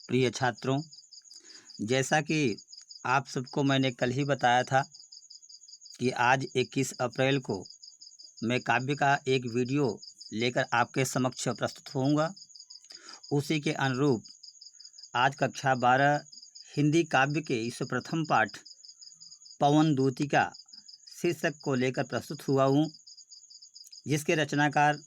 प्रिय छात्रों, जैसा कि आप सबको मैंने कल ही बताया था कि आज 21 अप्रैल को मैं काव्य का एक वीडियो लेकर आपके समक्ष प्रस्तुत होऊंगा। उसी के अनुरूप आज कक्षा 12 हिंदी काव्य के इस प्रथम पाठ पवन दूतिका शीर्षक को लेकर प्रस्तुत हुआ हूँ, जिसके रचनाकार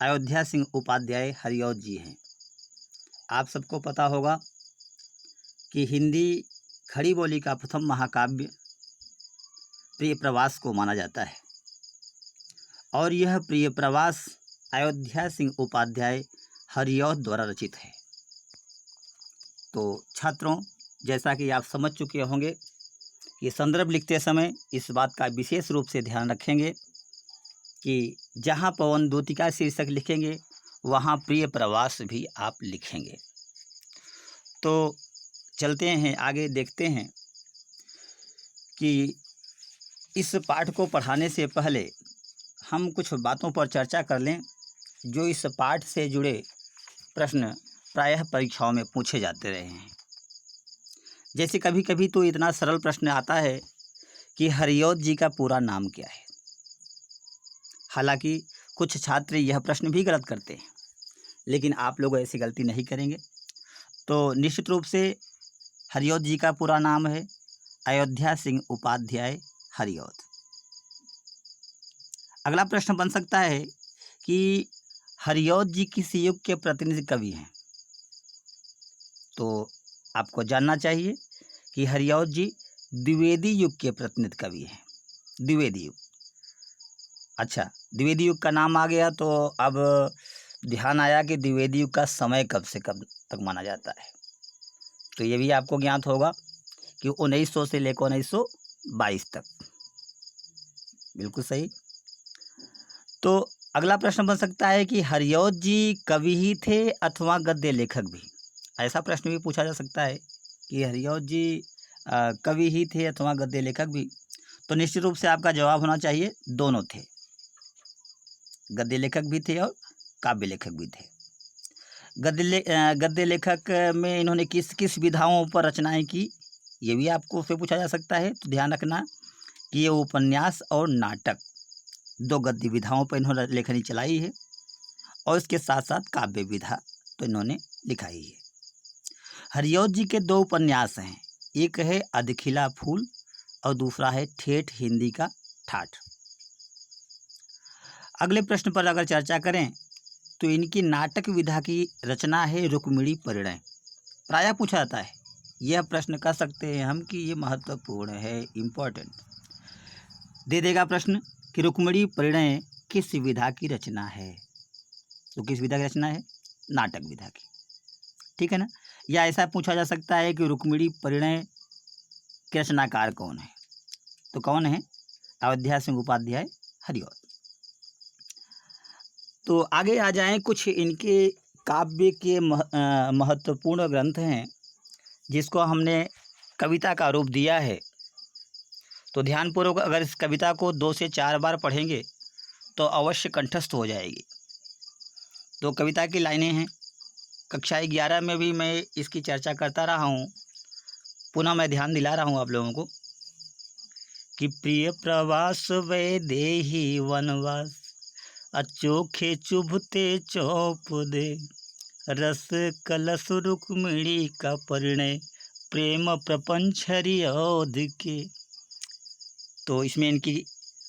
अयोध्या सिंह उपाध्याय हरिऔध जी हैं। आप सबको पता होगा कि हिंदी खड़ी बोली का प्रथम महाकाव्य प्रिय प्रवास को माना जाता है और यह प्रिय प्रवास अयोध्या सिंह उपाध्याय हरिऔध द्वारा रचित है। तो छात्रों, जैसा कि आप समझ चुके होंगे कि संदर्भ लिखते समय इस बात का विशेष रूप से ध्यान रखेंगे कि जहाँ पवन दूतिका शीर्षक लिखेंगे वहाँ प्रिय प्रवास भी आप लिखेंगे। तो चलते हैं आगे, देखते हैं कि इस पाठ को पढ़ाने से पहले हम कुछ बातों पर चर्चा कर लें जो इस पाठ से जुड़े प्रश्न प्रायः परीक्षाओं में पूछे जाते रहे हैं। जैसे कभी कभी तो इतना सरल प्रश्न आता है कि हरिऔध जी का पूरा नाम क्या है। हालांकि कुछ छात्र यह प्रश्न भी गलत करते हैं, लेकिन आप लोग ऐसी गलती नहीं करेंगे। तो निश्चित रूप से हरिऔध जी का पूरा नाम है अयोध्या सिंह उपाध्याय हरिऔध। अगला प्रश्न बन सकता है कि हरिऔध जी किस युग के प्रतिनिधि कवि हैं। तो आपको जानना चाहिए कि हरिऔध जी द्विवेदी युग के प्रतिनिधि कवि हैं। द्विवेदी युग, अच्छा, द्विवेदी युग का नाम आ गया तो अब ध्यान आया कि द्विवेदी युग का समय कब से कब तक माना जाता है। तो ये भी आपको ज्ञात होगा कि 1900 से लेकर 1922 तक। बिल्कुल सही। तो अगला प्रश्न बन सकता है कि हरिऔध जी कवि ही थे अथवा गद्य लेखक भी। ऐसा प्रश्न भी पूछा जा सकता है कि हरिऔध जी कवि ही थे अथवा गद्य लेखक भी। तो निश्चित रूप से आपका जवाब होना चाहिए दोनों थे, गद्य लेखक भी थे और काव्य लेखक भी थे। गद्य लेखक में इन्होंने किस किस विधाओं पर रचनाएं की, ये भी आपको फिर पूछा जा सकता है। तो ध्यान रखना कि ये उपन्यास और नाटक दो गद्य विधाओं पर इन्होंने लेखनी चलाई है और इसके साथ साथ काव्य विधा तो इन्होंने लिखा ही है। हरिऔध जी के दो उपन्यास हैं, एक है अधखिला फूल और दूसरा है ठेठ हिंदी का ठाठ। अगले प्रश्न पर अगर चर्चा करें तो इनकी नाटक विधा की रचना है रुक्मिणी परिणय। प्रायः पूछा जाता है, यह प्रश्न कर सकते हैं हम कि ये महत्वपूर्ण है, इम्पोर्टेंट दे देगा प्रश्न कि रुक्मिणी परिणय किस विधा की रचना है। तो किस विधा की रचना है? नाटक विधा की, ठीक है ना। या ऐसा पूछा जा सकता है कि रुक्मिणी परिणय के रचनाकार कौन है। तो कौन है? अयोध्या सिंह उपाध्याय हरिऔध। तो आगे आ जाएं, कुछ इनके काव्य के महत्वपूर्ण ग्रंथ हैं जिसको हमने कविता का रूप दिया है। तो ध्यानपूर्वक अगर इस कविता को 2 से 4 बार पढ़ेंगे तो अवश्य कंठस्थ हो जाएगी। तो कविता की लाइनें हैं, कक्षा 11 में भी मैं इसकी चर्चा करता रहा हूँ, पुनः मैं ध्यान दिला रहा हूँ आप लोगों को कि प्रिय प्रवास वैदेही वनवास, अचोखे चुभते चौप दे, रस कलश रुक्मिणी का परिणय, प्रेम प्रपंच हरिऔध के। तो इसमें इनकी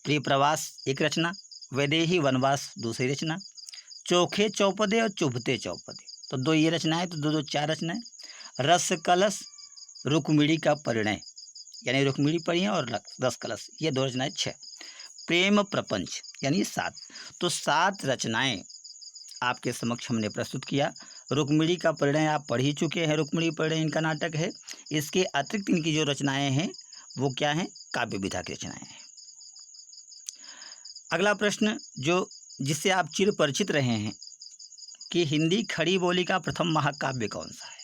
प्रिय प्रवास एक रचना, वैदेही वनवास दूसरी रचना, चोखे चौपदे और चुभते चौपदे तो दो ये रचनाएं, तो दो 4 रचनाएं। रस कलश रुक्मिणी का परिणय यानी रुक्मिणी परिणय और रस कलश, ये 2 रचनाएं 6। प्रेम प्रपंच यानी 7। तो 7 रचनाएं आपके समक्ष हमने प्रस्तुत किया। रुक्मिणी का परिणय आप पढ़ ही चुके हैं, रुक्मिणी परिणय इनका नाटक है। इसके अतिरिक्त इनकी जो रचनाएं हैं वो क्या हैं? काव्य विधा की रचनाएं हैं। अगला प्रश्न जिससे आप चिर परिचित रहे हैं कि हिंदी खड़ी बोली का प्रथम महाकाव्य कौन सा है।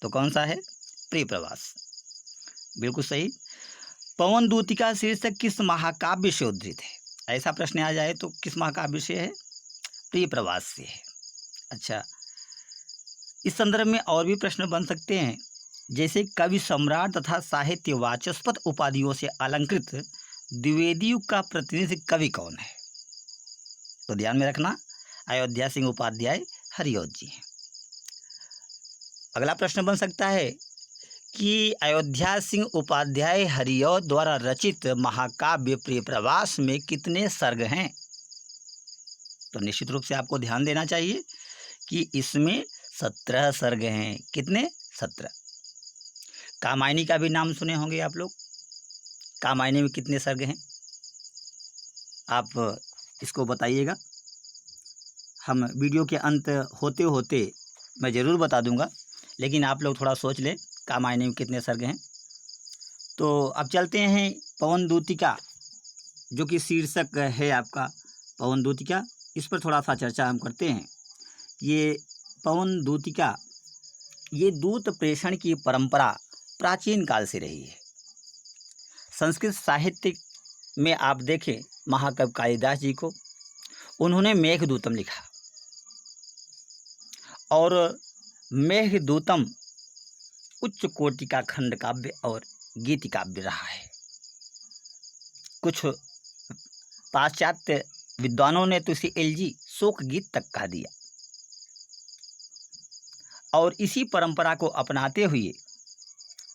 तो कौन सा है? प्रिय प्रवास, बिल्कुल सही। पवन दूतिका शीर्षक किस महाकाव्य से उद्धृत है? ऐसा प्रश्न आ जाए तो किस महाकाव्य से है? प्रिय प्रवास से है। अच्छा, इस संदर्भ में और भी प्रश्न बन सकते हैं, जैसे कवि सम्राट तथा साहित्य वाचस्पत उपाधियों से अलंकृत द्विवेदी युग का प्रतिनिधि कवि कौन है? तो ध्यान में रखना, अयोध्या सिंह उपाध्याय हरिऔध जी हैं। अगला प्रश्न बन सकता है कि अयोध्या सिंह उपाध्याय हरिऔध द्वारा रचित महाकाव्य प्रिय प्रवास में कितने सर्ग हैं? तो निश्चित रूप से आपको ध्यान देना चाहिए कि इसमें 17 सर्ग हैं। कितने? 17। कामायनी का भी नाम सुने होंगे आप लोग। कामायनी में कितने सर्ग हैं? आप इसको बताइएगा। हम वीडियो के अंत होते होते मैं ज़रूर बता दूंगा, लेकिन आप लोग थोड़ा सोच लें कामायनी में कितने सर्ग हैं। तो अब चलते हैं पवन दूतिका, जो कि शीर्षक है आपका पवन दूतिका। इस पर थोड़ा सा चर्चा हम करते हैं। ये पवन दूतिका, ये दूत प्रेषण की परंपरा प्राचीन काल से रही है। संस्कृत साहित्य में आप देखें महाकवि कालिदास जी को, उन्होंने मेघदूतम लिखा और मेघदूतम उच्च कोटि का खंड काव्य और गीति काव्य रहा है। कुछ पाश्चात्य विद्वानों ने तो इसे एलजी शोक गीत तक कह दिया। और इसी परंपरा को अपनाते हुए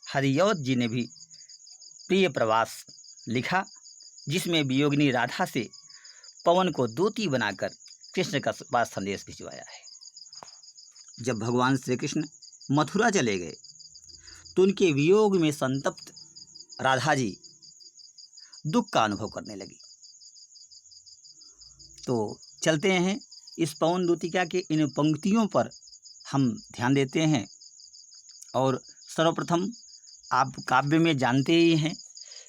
हरिऔध जी ने भी प्रिय प्रवास लिखा, जिसमें वियोगिनी राधा से पवन को दूती बनाकर कृष्ण का पास संदेश भिजवाया है। जब भगवान श्री कृष्ण मथुरा चले गए तो उनके वियोग में संतप्त राधा जी दुख का अनुभव करने लगी। तो चलते हैं इस पवन दूतिका के इन पंक्तियों पर हम ध्यान देते हैं। और सर्वप्रथम आप काव्य में जानते ही हैं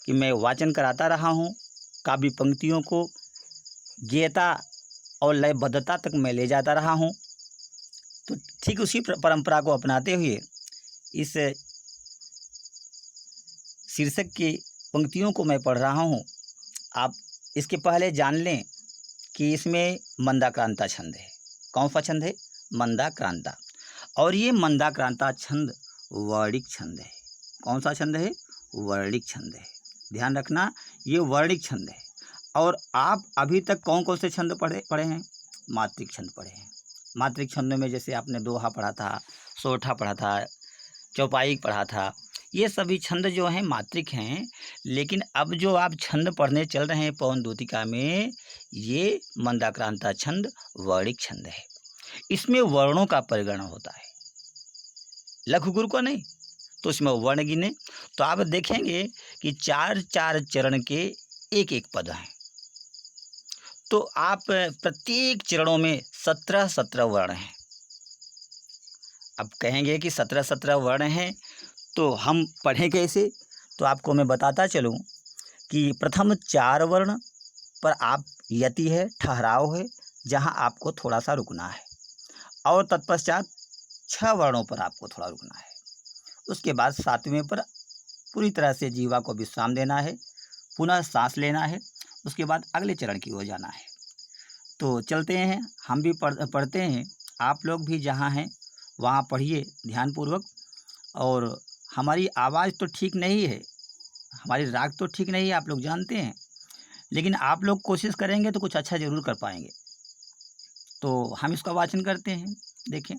कि मैं वाचन कराता रहा हूँ, काव्य पंक्तियों को गेयता और लयबद्धता तक मैं ले जाता रहा हूँ। तो ठीक उसी परंपरा को अपनाते हुए इस शीर्षक की पंक्तियों को मैं पढ़ रहा हूँ। आप इसके पहले जान लें कि इसमें मंदाक्रांता छंद है। कौन सा छंद है? मंदाक्रांता। और ये मंदाक्रांता छंद वर्णिक छंद है। कौन सा छंद है? वर्णिक छंद है। ध्यान रखना, ये वर्णिक छंद है। और आप अभी तक कौन कौन से छंद पढ़े हैं? मात्रिक छंद पढ़े हैं। मात्रिक छंदों में जैसे आपने दोहा पढ़ा था, सोरठा पढ़ा था, चौपाई पढ़ा था, ये सभी छंद जो हैं मात्रिक हैं। लेकिन अब जो आप छंद पढ़ने चल रहे हैं पवन दूतिका में, ये मंदाक्रांता छंद वर्णिक छंद है। इसमें वर्णों का परिगणन होता है, लघु गुरु का नहीं। तो इसमें वर्ण गिने तो आप देखेंगे कि 4-4 चरण के एक पद हैं। तो आप प्रत्येक चरणों में 17-17 वर्ण हैं। अब कहेंगे कि 17-17 वर्ण हैं तो हम पढ़ें कैसे? तो आपको मैं बताता चलूं कि प्रथम 4 वर्ण पर आप यति है, ठहराव है, जहां आपको थोड़ा सा रुकना है। और तत्पश्चात 6 वर्णों पर आपको थोड़ा रुकना है। उसके बाद 7वें पर पूरी तरह से जीवा को विश्राम देना है, पुनः सांस लेना है। उसके बाद अगले चरण की ओर जाना है। तो चलते हैं, हम भी पढ़ते हैं। आप लोग भी जहाँ हैं वहाँ पढ़िए ध्यानपूर्वक। और हमारी आवाज़ तो ठीक नहीं है, हमारी राग तो ठीक नहीं है, आप लोग जानते हैं, लेकिन आप लोग कोशिश करेंगे तो कुछ अच्छा ज़रूर कर पाएंगे। तो हम इसका वाचन करते हैं। देखें,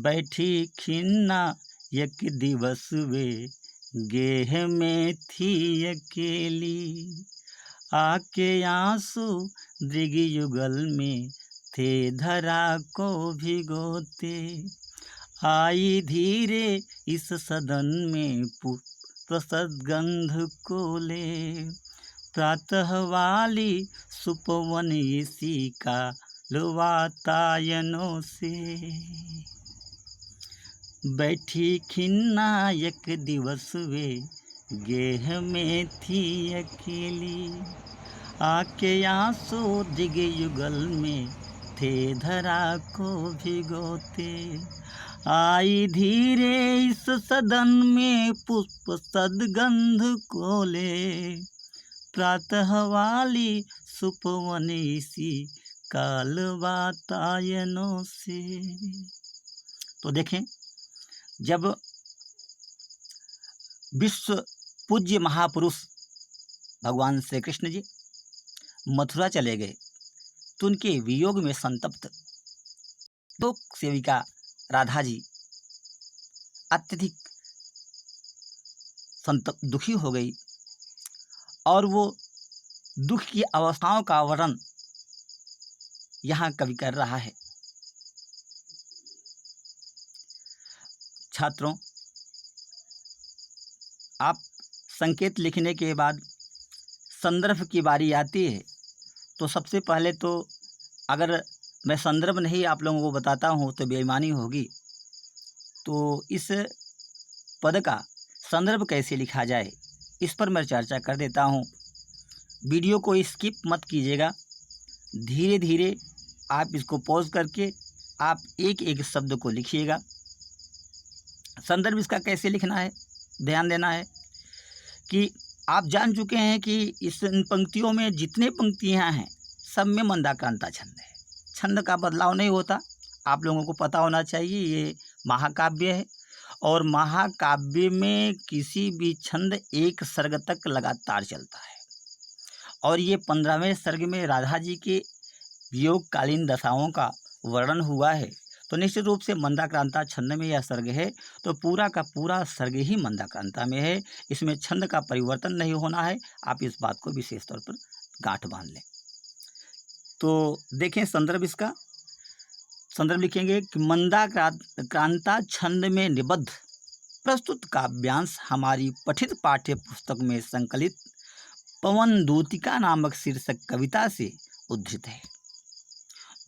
बैठी खिन्ना एक दिवस वे, गेह में थी अकेली, आके आंसू दृग युगल में थे धरा को भिगोते, आई धीरे इस सदन में प्रसद गंध को ले, प्रातः वाली सुपवन इसी का लुवातायनों से, बैठी खिन्ना एक दिवस वे, गेह में थी अकेली, आके आंसू दिग युगल में थे धरा को भिगोते, आई धीरे इस सदन में पुष्प सदगंध को ले, प्रातः वाली सुपवन इसी काल वातायनों से। तो देखें, जब विश्व पूज्य महापुरुष भगवान श्री कृष्ण जी मथुरा चले गए तो उनके वियोग में संतप्त लोक सेविका राधा जी अत्यधिक दुखी हो गई और वो दुख की अवस्थाओं का वर्णन यहाँ कवि कर रहा है। छात्रों, आप संकेत लिखने के बाद संदर्भ की बारी आती है तो सबसे पहले तो अगर मैं संदर्भ नहीं आप लोगों को बताता हूँ तो बेईमानी होगी। तो इस पद का संदर्भ कैसे लिखा जाए इस पर मैं चर्चा कर देता हूँ। वीडियो को स्किप मत कीजिएगा, धीरे धीरे आप इसको पॉज करके आप एक एक शब्द को लिखिएगा। संदर्भ इसका कैसे लिखना है, ध्यान देना है कि आप जान चुके हैं कि इन पंक्तियों में जितने पंक्तियां हैं सब में मंदाक्रांता छंद है। छंद का बदलाव नहीं होता, आप लोगों को पता होना चाहिए। ये महाकाव्य है और महाकाव्य में किसी भी छंद एक सर्ग तक लगातार चलता है और ये 15वें सर्ग में राधा जी के वियोगकालीन दशाओं का वर्णन हुआ है। तो निश्चित रूप से मंदाक्रांता छंद में यह सर्ग है तो पूरा का पूरा सर्ग ही मंदाक्रांता में है। इसमें छंद का परिवर्तन नहीं होना है, आप इस बात को विशेष तौर पर गांठ बांध लें। तो देखें संदर्भ, इसका संदर्भ लिखेंगे कि मंदाक्रांता छंद में निबद्ध प्रस्तुत काव्यांश हमारी पठित पाठ्य पुस्तक में संकलित पवन दूतिका नामक शीर्षक कविता से उद्धृत है,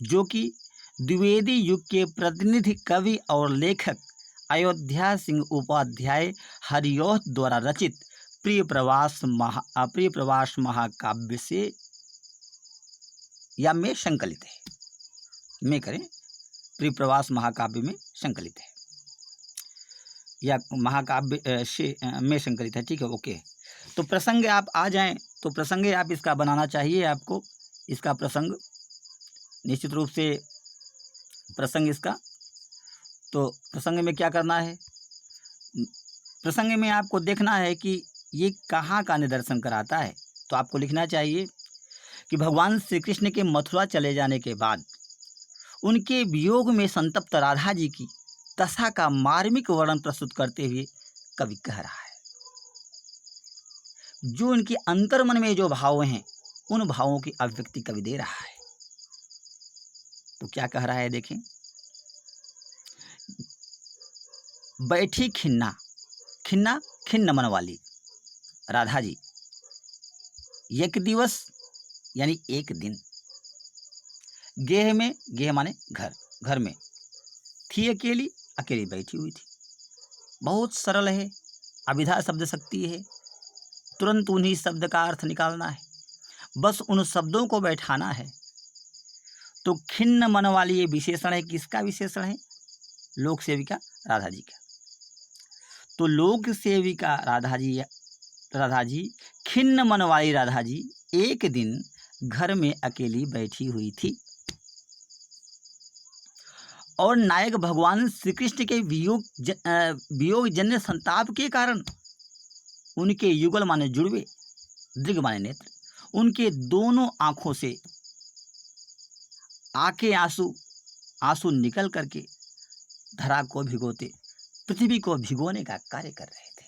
जो कि द्विवेदी युग के प्रतिनिधि कवि और लेखक अयोध्या सिंह उपाध्याय हरिऔध द्वारा रचित प्रिय प्रवास महाकाव्य से या में संकलित है। में करें, प्रिय प्रवास महाकाव्य में संकलित है या महाकाव्य से में संकलित है। ठीक है, ओके। तो प्रसंग आप आ जाएं तो प्रसंग आप इसका बनाना चाहिए आपको। इसका प्रसंग निश्चित रूप से प्रसंग इसका, तो प्रसंग में क्या करना है, प्रसंग में आपको देखना है कि ये कहाँ का निदर्शन कराता है। तो आपको लिखना चाहिए कि भगवान श्री कृष्ण के मथुरा चले जाने के बाद उनके वियोग में संतप्त राधा जी की दशा का मार्मिक वर्णन प्रस्तुत करते हुए कवि कह रहा है। जो उनके अंतर्मन में जो भाव हैं उन भावों की अभिव्यक्ति कवि दे रहा है। तो क्या कह रहा है, देखें। बैठी खिन्ना, खिन्ना खिन्न मन वाली राधा जी एक दिवस यानी एक दिन, गेह में, गेह माने घर, घर में थी, अकेली अकेली बैठी हुई थी। बहुत सरल है, अभिधा शब्द शक्ति है, तुरंत उन्हीं शब्द का अर्थ निकालना है, बस उन शब्दों को बैठाना है। तो खिन्न मन वाली ये विशेषण है, किसका विशेषण है, लोक सेविका राधा जी का। तो लोक सेविका राधा जी खिन्न मन वाली राधा जी एक दिन घर में अकेली बैठी हुई थी और नायक भगवान श्री कृष्ण के वियोग जन्य संताप के कारण उनके युगल माने जुड़वे, दृग माने नेत्र, उनके दोनों आंखों से आके आंसू निकल करके धरा को भिगोते, पृथ्वी को भिगोने का कार्य कर रहे थे।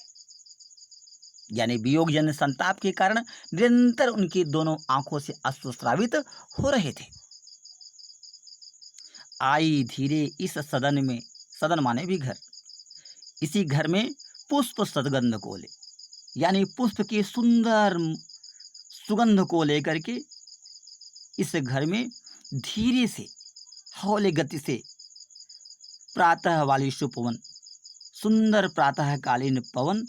यानी वियोग जन्य संताप के कारण निरंतर उनकी दोनों आंखों से अश्रुस्रावित हो रहे थे। आई धीरे इस सदन में, सदन माने भी घर, इसी घर में पुष्प सदगंध को ले, यानी पुष्प की सुंदर सुगंध को लेकर के इस घर में धीरे से हौले गति से प्रातः वाली सुपवन, सुंदर प्रातःकालीन पवन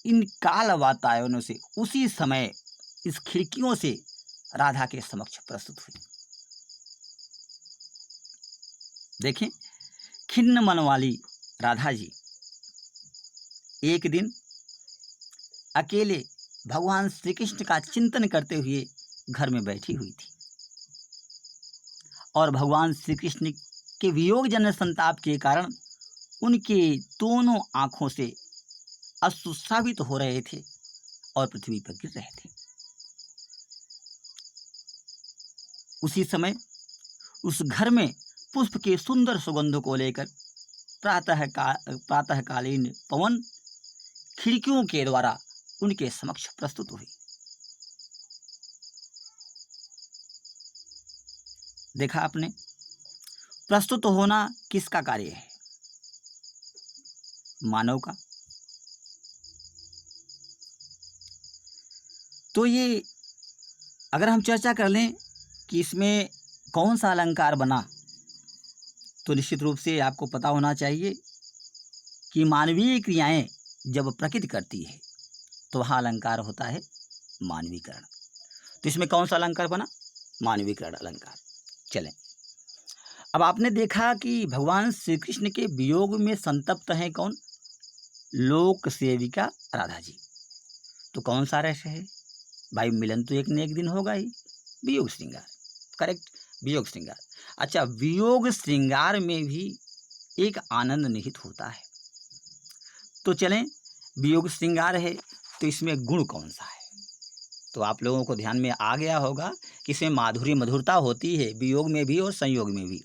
इन काल वातायनों से उसी समय इस खिड़कियों से राधा के समक्ष प्रस्तुत हुई। देखें, खिन्न मन वाली राधा जी एक दिन अकेले भगवान श्री कृष्ण का चिंतन करते हुए घर में बैठी हुई थी और भगवान श्री कृष्ण के वियोग जन्य संताप के कारण उनके दोनों आँखों से अश्रु साबित हो रहे थे और पृथ्वी पर गिर रहे थे। उसी समय उस घर में पुष्प के सुंदर सुगंध को लेकर प्रातःकालीन पवन खिड़कियों के द्वारा उनके समक्ष प्रस्तुत हुई। देखा आपने, प्रस्तुत होना किसका कार्य है? मानव का। तो ये अगर हम चर्चा कर लें कि इसमें कौन सा अलंकार बना, तो निश्चित रूप से आपको पता होना चाहिए कि मानवीय क्रियाएं जब प्रकृति करती है तो वहाँ अलंकार होता है मानवीकरण। तो इसमें कौन सा अलंकार बना? मानवीकरण अलंकार। चलें, अब आपने देखा कि भगवान श्री कृष्ण के वियोग में संतप्त हैं कौन? लोक सेविका राधा जी। तो कौन सा रहस्य है भाई? मिलन तो एक न एक दिन होगा ही। वियोग श्रृंगार, करेक्ट, वियोग श्रृंगार। अच्छा, वियोग श्रृंगार में भी एक आनंद निहित होता है। तो चलें, वियोग श्रृंगार है तो इसमें गुण कौन सा है? तो आप लोगों को ध्यान में आ गया होगा कि इसमें माधुर्य मधुरता होती है, वियोग में भी और संयोग में भी।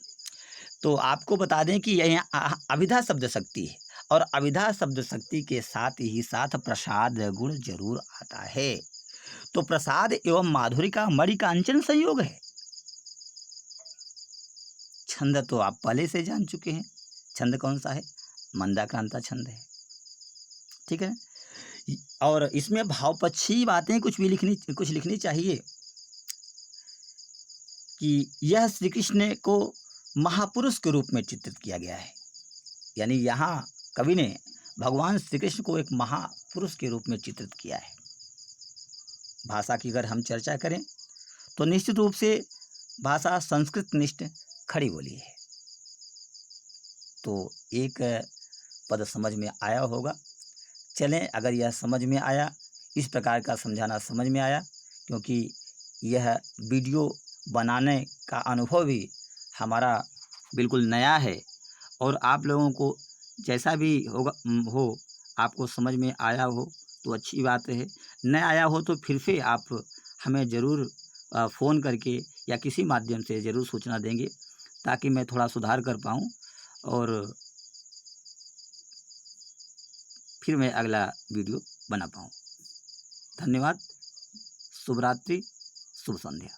तो आपको बता दें कि यह अभिधा शब्द शक्ति है और अभिधा शब्द शक्ति के साथ ही साथ प्रसाद गुण जरूर आता है। तो प्रसाद एवं माधुर्य का मणिकांचन संयोग है। छंद तो आप पहले से जान चुके हैं। छंद कौन सा है? मंदाक्रांता छंद है, ठीक है। और इसमें भावपक्षी बातें कुछ लिखनी चाहिए कि यह श्री कृष्ण को महापुरुष के रूप में चित्रित किया गया है। यानी यहाँ कवि ने भगवान श्री कृष्ण को एक महापुरुष के रूप में चित्रित किया है। भाषा की अगर हम चर्चा करें तो निश्चित रूप से भाषा संस्कृत निष्ठ खड़ी बोली है। तो एक पद समझ में आया होगा। चलें, अगर यह समझ में आया, इस प्रकार का समझाना समझ में आया, क्योंकि यह वीडियो बनाने का अनुभव भी हमारा बिल्कुल नया है और आप लोगों को जैसा भी होगा हो, आपको समझ में आया हो तो अच्छी बात है। न आया हो तो फिर से आप हमें ज़रूर फ़ोन करके या किसी माध्यम से ज़रूर सूचना देंगे ताकि मैं थोड़ा सुधार कर पाऊँ और फिर मैं अगला वीडियो बना पाऊँ। धन्यवाद। शुभ रात्रि, शुभ संध्या।